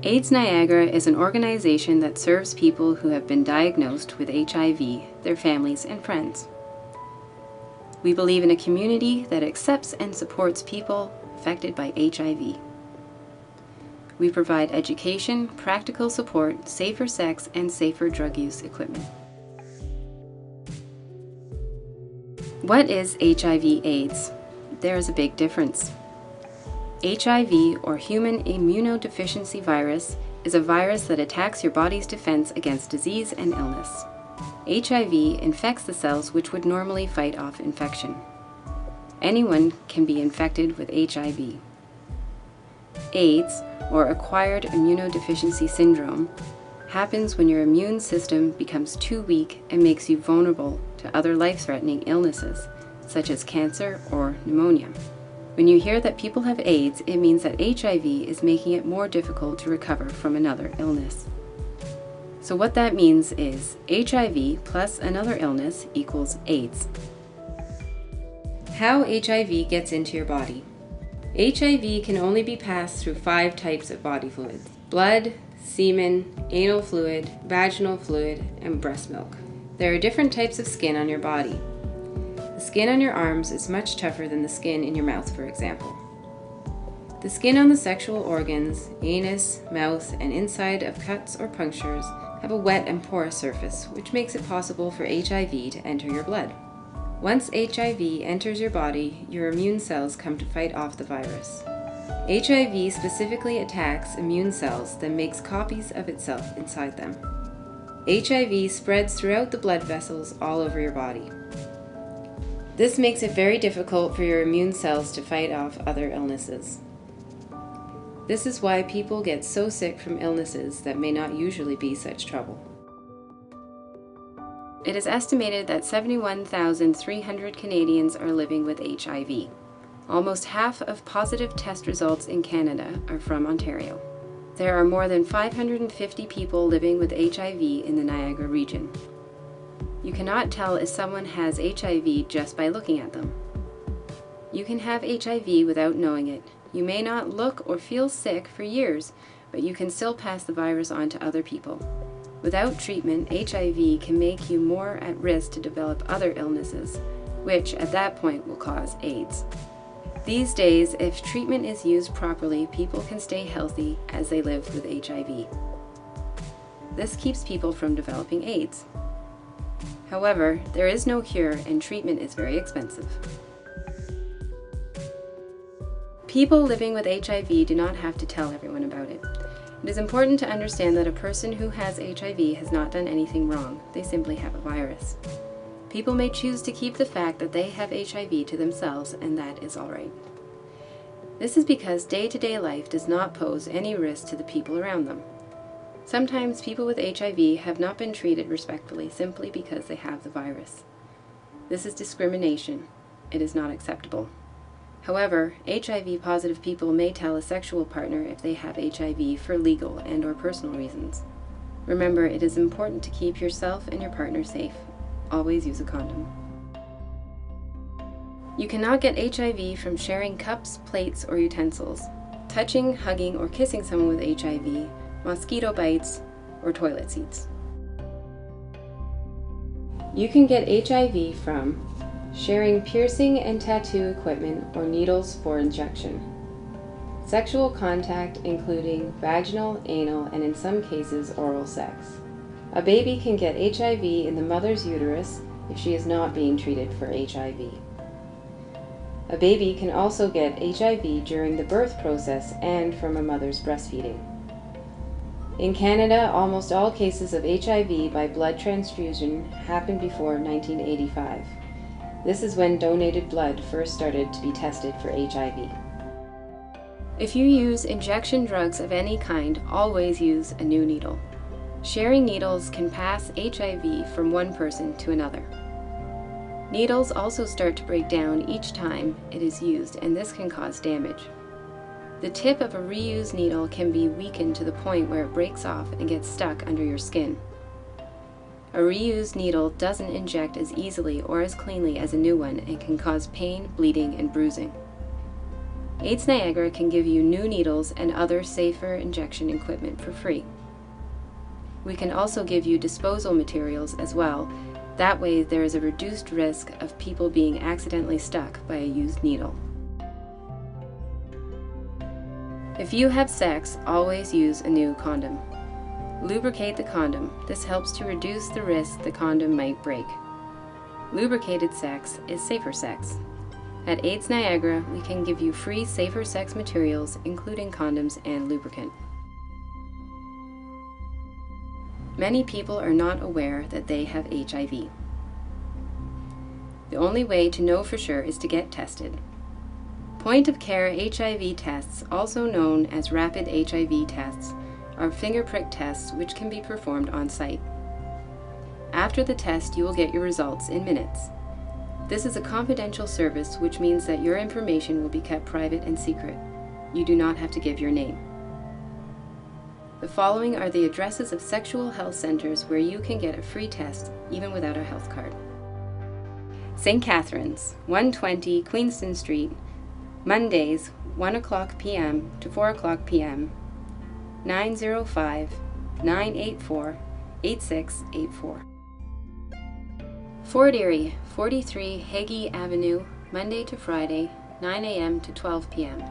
AIDS Niagara is an organization that serves people who have been diagnosed with HIV, their families, and friends. We believe in a community that accepts and supports people affected by HIV. We provide education, practical support, safer sex, and safer drug use equipment. What is HIV/AIDS? There is a big difference. HIV, or human immunodeficiency virus, is a virus that attacks your body's defense against disease and illness. HIV infects the cells which would normally fight off infection. Anyone can be infected with HIV. AIDS, or acquired immunodeficiency syndrome, happens when your immune system becomes too weak and makes you vulnerable to other life-threatening illnesses, such as cancer or pneumonia. When you hear that people have AIDS, it means that HIV is making it more difficult to recover from another illness. So what that means is HIV plus another illness equals AIDS. How HIV gets into your body. HIV can only be passed through 5 types of body fluids: blood, semen, anal fluid, vaginal fluid, and breast milk. There are different types of skin on your body. The skin on your arms is much tougher than the skin in your mouth, for example. The skin on the sexual organs, anus, mouth, and inside of cuts or punctures have a wet and porous surface, which makes it possible for HIV to enter your blood. Once HIV enters your body, your immune cells come to fight off the virus. HIV specifically attacks immune cells, then makes copies of itself inside them. HIV spreads throughout the blood vessels all over your body. This makes it very difficult for your immune cells to fight off other illnesses. This is why people get so sick from illnesses that may not usually be such trouble. It is estimated that 71,300 Canadians are living with HIV. Almost half of positive test results in Canada are from Ontario. There are more than 550 people living with HIV in the Niagara Region. You cannot tell if someone has HIV just by looking at them. You can have HIV without knowing it. You may not look or feel sick for years, but you can still pass the virus on to other people. Without treatment, HIV can make you more at risk to develop other illnesses, which at that point will cause AIDS. These days, if treatment is used properly, people can stay healthy as they live with HIV. This keeps people from developing AIDS. However, there is no cure and treatment is very expensive. People living with HIV do not have to tell everyone about it. It is important to understand that a person who has HIV has not done anything wrong. They simply have a virus. People may choose to keep the fact that they have HIV to themselves, and that is alright. This is because day-to-day life does not pose any risk to the people around them. Sometimes people with HIV have not been treated respectfully simply because they have the virus. This is discrimination. It is not acceptable. However, HIV-positive people may tell a sexual partner if they have HIV for legal and/or personal reasons. Remember, it is important to keep yourself and your partner safe. Always use a condom. You cannot get HIV from sharing cups, plates, or utensils, touching, hugging, or kissing someone with HIV, mosquito bites, or toilet seats. You can get HIV from sharing piercing and tattoo equipment or needles for injection, sexual contact including vaginal, anal, and in some cases oral sex. A baby can get HIV in the mother's uterus if she is not being treated for HIV. A baby can also get HIV during the birth process and from a mother's breastfeeding. In Canada, almost all cases of HIV by blood transfusion happened before 1985. This is when donated blood first started to be tested for HIV. If you use injection drugs of any kind, always use a new needle. Sharing needles can pass HIV from one person to another. Needles also start to break down each time it is used, and this can cause damage. The tip of a reused needle can be weakened to the point where it breaks off and gets stuck under your skin. A reused needle doesn't inject as easily or as cleanly as a new one and can cause pain, bleeding, and bruising. AIDS Niagara can give you new needles and other safer injection equipment for free. We can also give you disposal materials as well. That way there is a reduced risk of people being accidentally stuck by a used needle. If you have sex, always use a new condom. Lubricate the condom. This helps to reduce the risk the condom might break. Lubricated sex is safer sex. At AIDS Niagara, we can give you free safer sex materials, including condoms and lubricant. Many people are not aware that they have HIV. The only way to know for sure is to get tested. Point-of-care HIV tests, also known as rapid HIV tests, are finger prick tests which can be performed on site. After the test, you will get your results in minutes. This is a confidential service, which means that your information will be kept private and secret. You do not have to give your name. The following are the addresses of sexual health centers where you can get a free test, even without a health card. St. Catharines, 120 Queenston Street, Mondays, 1 o'clock p.m. to 4 o'clock p.m., 905-984-8684. Fort Erie, 43 Hagee Avenue, Monday to Friday, 9 a.m. to 12 p.m.,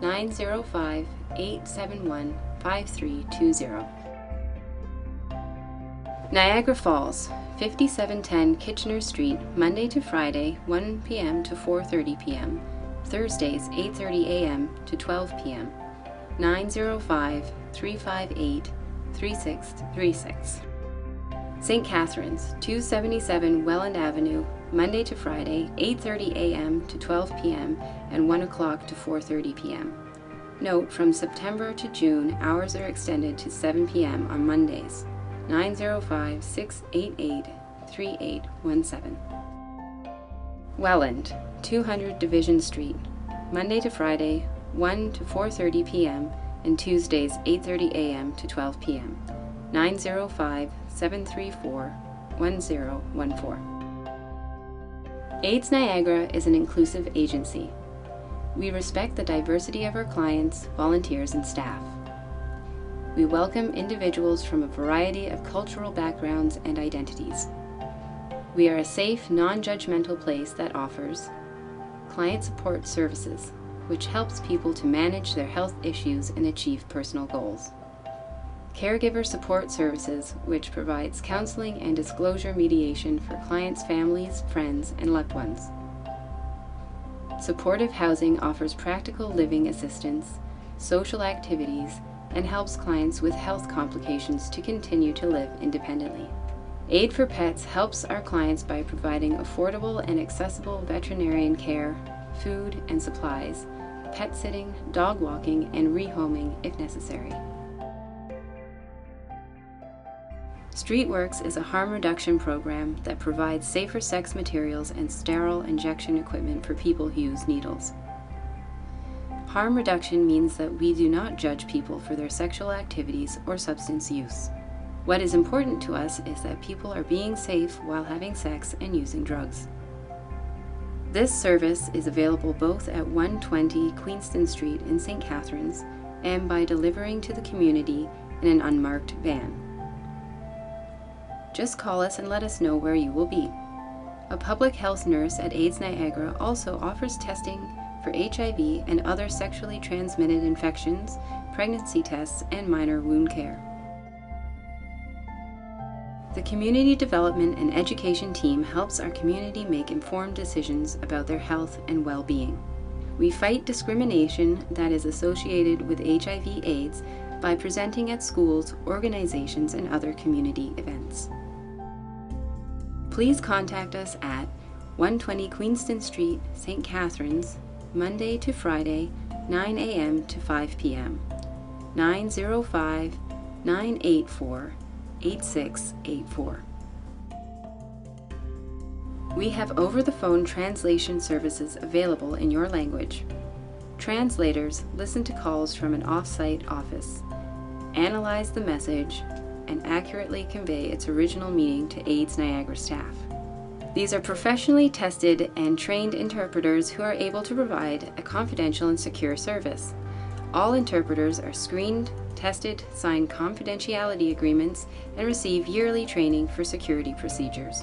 905-871-5320. Niagara Falls, 5710 Kitchener Street, Monday to Friday, 1 p.m. to 4:30 p.m., Thursdays, 8:30 a.m. to 12 p.m., 905-358-3636. St. Catharines, 277 Welland Avenue, Monday to Friday, 8:30 a.m. to 12 p.m. and 1 o'clock to 4:30 p.m. Note, from September to June, hours are extended to 7 p.m. on Mondays. 905-688-3817. Welland, 200 Division Street, Monday to Friday, 1 to 4:30 p.m. and Tuesdays, 8:30 a.m. to 12 p.m. 905-734-1014. AIDS Niagara is an inclusive agency. We respect the diversity of our clients, volunteers, and staff. We welcome individuals from a variety of cultural backgrounds and identities. We are a safe, non-judgmental place that offers client support services, which helps people to manage their health issues and achieve personal goals. Caregiver support services, which provides counseling and disclosure mediation for clients' families, friends, and loved ones. Supportive housing offers practical living assistance, social activities, and helps clients with health complications to continue to live independently. Aid for Pets helps our clients by providing affordable and accessible veterinarian care, food and supplies, pet sitting, dog walking, and rehoming if necessary. StreetWorks is a harm reduction program that provides safer sex materials and sterile injection equipment for people who use needles. Harm reduction means that we do not judge people for their sexual activities or substance use. What is important to us is that people are being safe while having sex and using drugs. This service is available both at 120 Queenston Street in St. Catharines and by delivering to the community in an unmarked van. Just call us and let us know where you will be. A public health nurse at AIDS Niagara also offers testing for HIV and other sexually transmitted infections, pregnancy tests, and minor wound care. The Community Development and Education team helps our community make informed decisions about their health and well-being. We fight discrimination that is associated with HIV/AIDS by presenting at schools, organizations, and other community events. Please contact us at 120 Queenston Street, St. Catharines, Monday to Friday, 9 a.m. to 5 p.m. 905-984-8684. We have over-the-phone translation services available in your language. Translators listen to calls from an off-site office, analyze the message, and accurately convey its original meaning to AIDS Niagara staff. These are professionally tested and trained interpreters who are able to provide a confidential and secure service. All interpreters are screened, tested, sign confidentiality agreements, and receive yearly training for security procedures.